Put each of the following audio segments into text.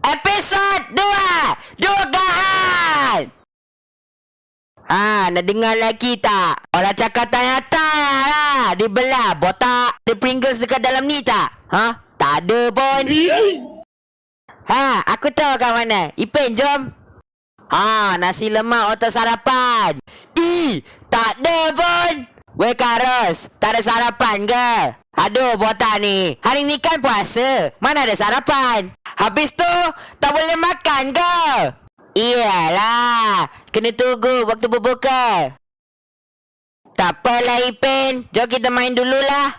Episod 2 Dugaan. Nak dengar lagi tak? Orang cakap tanya-tanya lah. Dibelah botak. Ada Pringles dekat dalam ni tak? Tak ada pun. Aku tahu kat mana. Ipin, jom. Nasi lemak untuk sarapan. Tak ada pun. Weh Karos, tak ada sarapan ke? Aduh, botak ni. Hari ni kan puasa. Mana ada sarapan? Habis tu, tak boleh makan ke? Iyalah, kena tunggu waktu berbuka. Tak apalah Ipin, jom kita main dululah.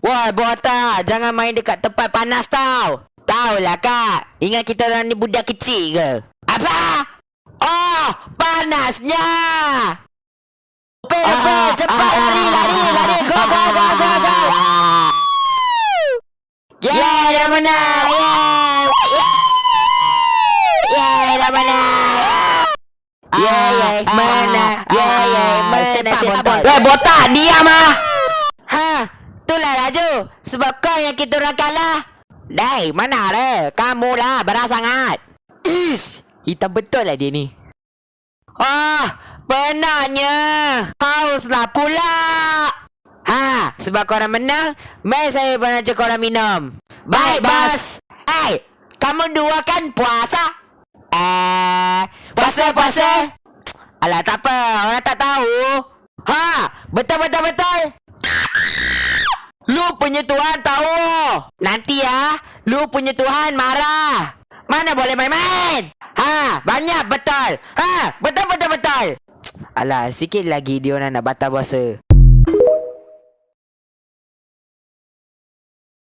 Wah, botak, jangan main dekat tempat panas tau. Taulah kak, ingat kita orang ni budak kecil ke? Apa? Oh, panasnya! Cepat lari, go. Dah menang! Dah menang! Sepak botol. Weh, botak, diam ah! Itulah Raju. Sebab kau yang kita orang kalah. Dai, mana ada? Kamu lah, berat sangat. Hitam betul lah dia ni. Penatnya. Hauslah pula. Sebab korang menang, mari saya bantu korang minum. Baik, bos. Kamu dua kan puasa? Puasa. Alah, tak apa. Orang tak tahu. Betul. Lu punya Tuhan tahu. Nanti lu punya Tuhan marah. Mana boleh main-main? Banyak betul. Betul. Alah, sikit lagi dia orang nak batal puasa.